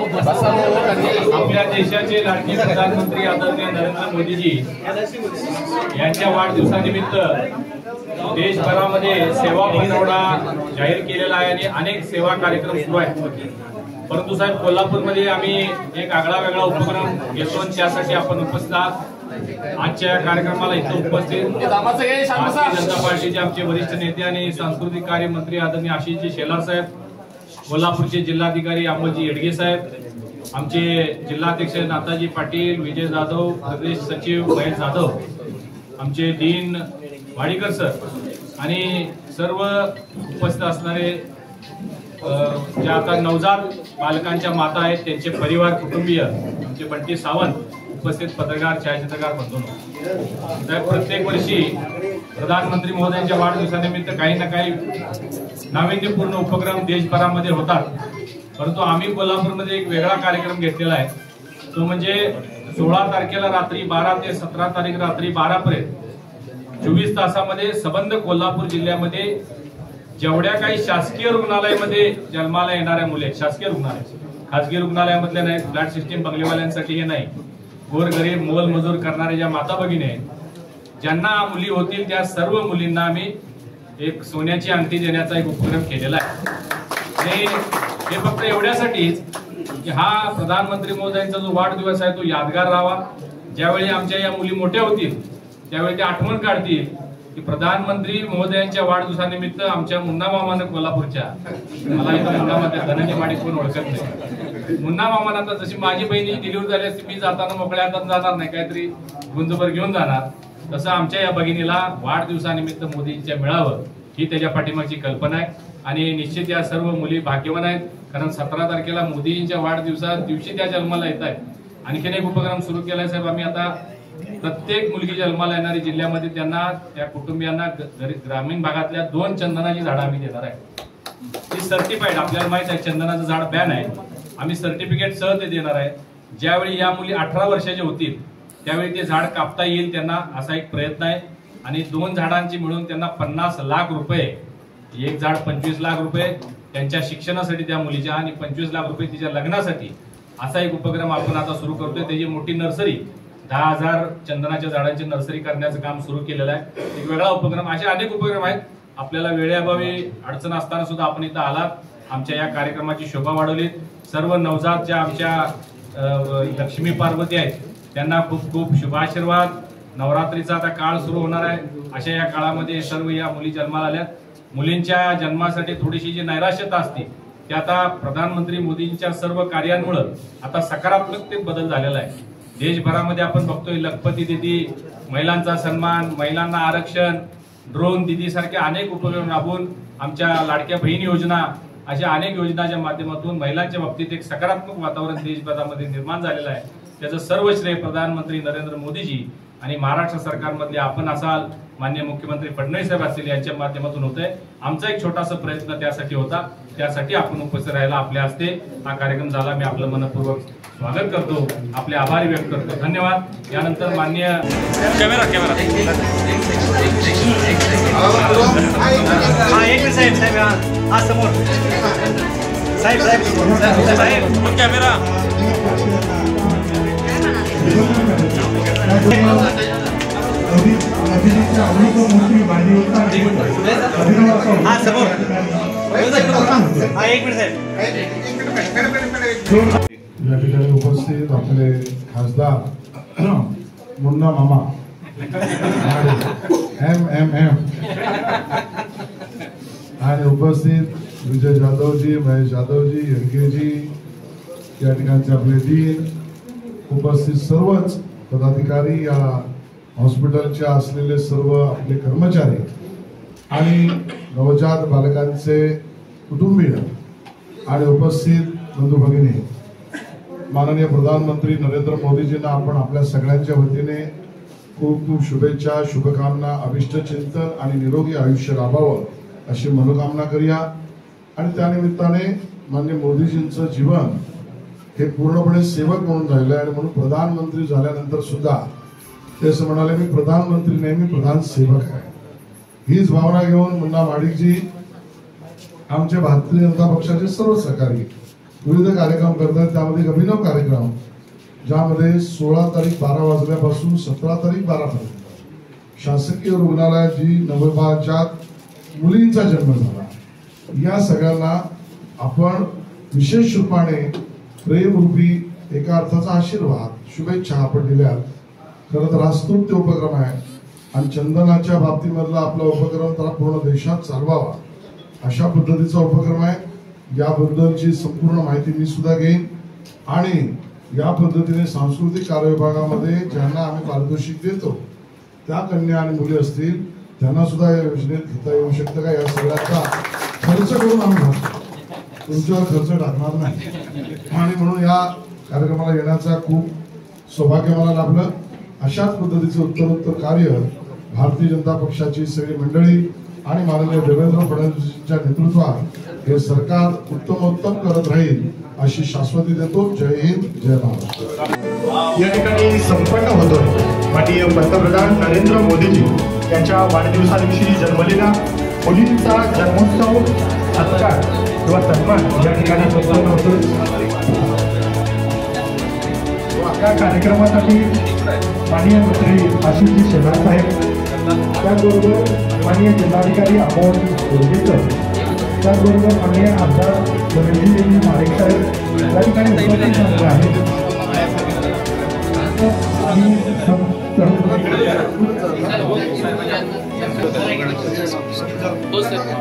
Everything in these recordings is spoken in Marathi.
आपल्या देशाचे लाडके प्रधानमंत्री आदरणीय नरेंद्र मोदीजी यांच्या वाढदिवसानिमित्त देशभरामध्ये सेवा पंधरवडा जाहीर केलेला आहे आणि अनेक सेवा कार्यक्रम सुरू आहेत। परंतु साहेब, कोल्हापूरमध्ये आम्ही एक आगळा वेगळा उपक्रम घेतो आणि त्यासाठी आपण उपस्थित आहात। आजच्या कार्यक्रमाला इथं उपस्थित भारतीय जनता पार्टीचे आमचे वरिष्ठ नेते आणि सांस्कृतिक कार्य मंत्री आदरणीय आशिषजी शेलार साहेब, कोल्हापूरचे जिल्हाधिकारी अमोलजी येडगे साहेब, आमचे जिल्हाध्यक्ष नाथाजी पाटील, विजय जाधव, प्रदेश सचिव महेश जाधव, आमचे डीन वाडीकर सर आणि सर्व उपस्थित असणारे ज्या आता नवजात बालकांच्या माता आहेत त्यांचे परिवार कुटुंबीय, आमचे बंटी सावंत, उपस्थित पत्रकार छायाचित्रकार बंधूंनो, प्रत्येक वर्षी प्रधानमंत्री महोदयांच्या वाढदिवसानिमित्त काही ना काही नाविन्यपूर्ण उपक्रम देशभरामध्ये होतात। परंतु आम्ही कोल्हापूरमध्ये एक वेगळा कार्यक्रम घेतलेला आहे, तो म्हणजे 16 तारखेला रात्री 12 ते 17 तारीख रात्री 12 पर्यंत 24 तासामध्ये संबंध कोल्हापूर जिल्ह्यामध्ये जेवढ्या काही शासकीय रुग्णालयामध्ये जन्माला येणाऱ्या मुले, शासकीय रुग्णालय, खासगी रुग्णालयामधले नाही, फ्लॅट सिस्टीम बंगलेवाल्यांसाठी हे नाही, गोरगरीब मोलमजूर करणारे ज्या माता भगिनी आहेत, ज्यांना मुली होतील त्या सर्व मुलींना आम्ही एक सोन्याची अंगठी देण्याचा एक उपक्रम केलेला आहे। आणि हे फक्त एवढ्यासाठीच की हा प्रधानमंत्री महोदयांचा जो वाढदिवस आहे तो यादगार राहावा। ज्यावेळी आमच्या या मुली मोठ्या होतील त्यावेळी ते आठवण काढतील की प्रधानमंत्री महोदयांच्या वाढदिवसानिमित्त आमच्या मुन्ना मामानं कोल्हापूरच्या, मला इथं मुन्ना मध्ये धनंजय माडिक कोण ओळखत नाही, मुन्ना मामानं आता जशी माझी बहिणी डिलिव्हरी झाली असती, मी जाताना मोकळ्या हातात जाणार नाही, काहीतरी गुंजभर घेऊन जाणार, तसं आमच्या या भगिनीला वाढदिवसानिमित्त मोदींच्या मिळावं ही त्याच्या पाठीमागची कल्पना आहे। आणि निश्चित या सर्व मुली भाग्यवान आहेत, कारण 17 तारखेला मोदींच्या वाढदिवसा दिवशी त्या जन्माला येत आहेत। आणखीन एक उपक्रम सुरू केलाय साहेब, आम्ही आता प्रत्येक मुलगी जन्माला येणारी जिल्ह्यामध्ये त्यांना, त्या कुटुंबियांना ग्रामीण भागातल्या 2 चंदनाची झाडं आम्ही देणार आहे। ती सर्टिफाईड, आपल्याला माहित आहे चंदनाचं झाड बॅन आहे, आम्ही सर्टिफिकेट सह ते देणार आहे। ज्यावेळी या मुली 18 वर्षाच्या होतील त्यावेळी ते झाड कापता येईल त्यांना, असा एक प्रयत्न आहे। आणि 2 झाडांची मिळून त्यांना 50 लाख रुपये, एक झाड 25 लाख रुपये त्यांच्या शिक्षणासाठी त्या मुलीच्या आणि 25 लाख रुपये तिच्या लग्नासाठी, असा एक उपक्रम आपण आता सुरू करतोय। त्याची मोठी नर्सरी, 10,000 चंदनाच्या झाडांची नर्सरी करण्याचं काम सुरू केलेलं आहे। एक वेगळा उपक्रम, असे अनेक उपक्रम आहेत। आपल्याला वेळेअभावी अडचण असताना सुद्धा आपण इथं आलात, आमच्या या कार्यक्रमाची शोभा वाढवली। सर्व नवजात ज्या आमच्या लक्ष्मी पार्वती आहेत त्यांना खूप खूप शुभाशीर्वाद। नवरात्रीचा आता काळ सुरू होणार आहे, अशा या काळामध्ये सर्व या मुली जन्माला आल्यात। मुलींच्या जन्मासाठी थोडीशी जी नैराश्यता असते ते आता प्रधानमंत्री मोदींच्या सर्व कार्यांमुळे आता सकारात्मक बदल झालेला आहे। देशभरामध्ये आपण बघतोय लखपती दिदी, महिलांचा सन्मान, महिलांना आरक्षण, ड्रोन दिदी सारखे अनेक उपक्रम राबवून, आमच्या लाडक्या बहीण योजना, अशा अनेक योजनांच्या माध्यमातून महिलांच्या बाबतीत एक सकारात्मक वातावरण देशभरामध्ये निर्माण झालेलं आहे। त्याचं सर्व श्रेय प्रधानमंत्री नरेंद्र मोदीजी आणि महाराष्ट्र सरकारमधले आपण असाल, माननीय मुख्यमंत्री फडणवीस साहेब असतील यांच्या माध्यमातून होत आहे। आमचा एक छोटासा प्रयत्न त्यासाठी होता, त्यासाठी आपण उपस्थित राहायला आपल्या हस्ते हा कार्यक्रम झाला। मी आपलं मनपूर्वक स्वागत करतो, आपले आभार व्यक्त करतो, धन्यवाद। यानंतर माननीय कॅमेरा एक मिनिट साहेब, साहेब हा समोर साहेब, साहेब साहेब कॅमेरा हा समोर हा एक मिनिट साहेब। या ठिकाणी उपस्थित आपले खासदार मुन्ना मामा MMM आणि उपस्थित विजय जाधवजी, महेश जाधवजी, येडगेजी, या ठिकाणचे आपले डीन, उपस्थित सर्वच पदाधिकारी, या हॉस्पिटलचे असलेले सर्व आपले कर्मचारी आणि नवजात बालकांचे कुटुंबीय आणि उपस्थित बंधू भगिनी, माननीय प्रधानमंत्री नरेंद्र मोदीजींना आपण आपल्या सगळ्यांच्या वतीने खूप खूप शुभेच्छा, शुभकामना, अभिष्ट चिंतन आणि निरोगी आयुष्य लाभावं अशी मनोकामना करूया। आणि त्यानिमित्ताने माननीय मोदीजींचं जीवन हे पूर्णपणे सेवक म्हणून राहिलं आणि म्हणून प्रधानमंत्री झाल्यानंतर सुद्धा ते असं म्हणाले, मी प्रधानमंत्री नाही, मी प्रधान सेवक आहे। हीच भावना घेऊन मुन्ना माडिकजी, आमचे भारतीय जनता पक्षाचे सर्व सहकारी, विविध कार्यक्रम करतात. त्यामध्ये एक अभिनव कार्यक्रम ज्यामध्ये 16 तारीख 12 वाजल्यापासून 17 तारीख 12 पर्यंत शासकीय रुग्णालयात जी नवविवाहाच्या मुलींचा जन्म झाला या सगळ्यांना आपण विशेष रूपाने प्रेमरूपी एका अर्थाचा आशीर्वाद शुभेच्छा आपण दिल्यात. खरं तर रास्तृत्य उपक्रम आहे आणि चंदनाच्या बाबतीमधला आपला उपक्रम तर पूर्ण देशात चालवावा अशा पद्धतीचा उपक्रम आहे. याबद्दलची संपूर्ण माहिती मी सुद्धा घेईन आणि या पद्धतीने सांस्कृतिक कार्य विभागामध्ये ज्यांना आम्ही पारितोषिक देतो त्या कन्या आणि मुली असतील त्यांना सुद्धा या योजनेत घेता येऊ शकतं का. या सगळ्याचा खर्च करून आम्ही तुमच्यावर खर्च टाकणार नाही आणि म्हणून या कार्यक्रमाला येण्याचा खूप सौभाग्य मला लाभलं. अशाच पद्धतीचे उत्तरोत्तर कार्य भारतीय जनता पक्षाची सगळी मंडळी आणि माननीय देवेंद्र फडणवीसच्या नेतृत्वात हे सरकार उत्तमोत्तम करत राहील अशी शाश्वती देतो. जय हिंद, जय महाराष्ट्र. या ठिकाणी संपन्न होतोय माननीय पंतप्रधान नरेंद्र मोदीजी यांच्या वाढदिवसादिवशी जन्मलेला मुलींचा जन्मोत्सव सत्कार किंवा सन्मान या ठिकाणी संपन्न होतोय. या कार्यक्रमासाठी माननीय मंत्री आशिषजी शेलार साहेब, त्याचबरोबर माननीय जिल्हाधिकारी अमोल कोल्हेकर, त्याचबरोबर माननीय आमदार गणेशजी मारेक साहेब या ठिकाणी उपस्थित झालेले आहेत.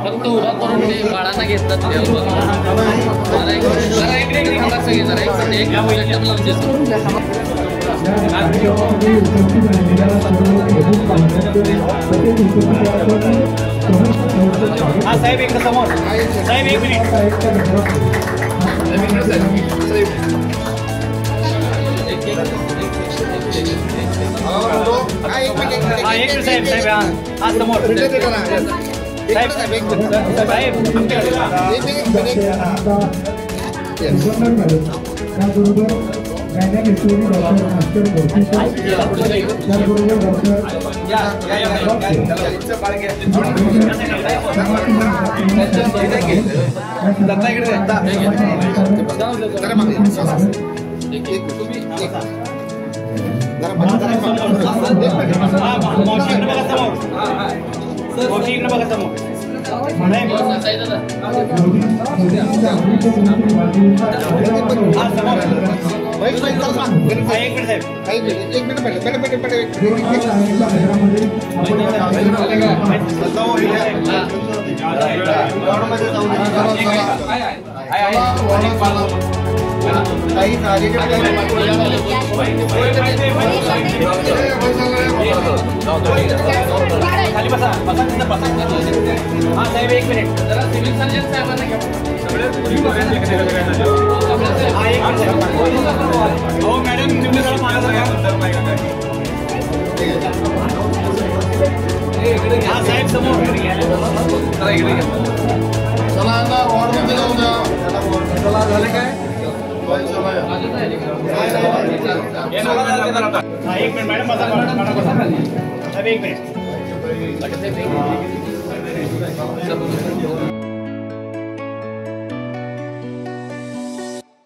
फक्त उभा करून ते बाळांना घेतात. साहेब एक समोर साहेब एक मिनिट साहेब साहेब आज समोर त्याबरोबर गायनेकोलॉजी डॉक्टर मास्टर बोरकीकर, त्याचबरोबर डॉक्टर खाली बसा साहेब एक मिनिट जरा सिव्हिल सर्जन साहेबांना घ्या. हो मॅडम तुम्ही जरा साहेब समोर झाले काय एक मिनिट मॅडम साहेब एक मिनिट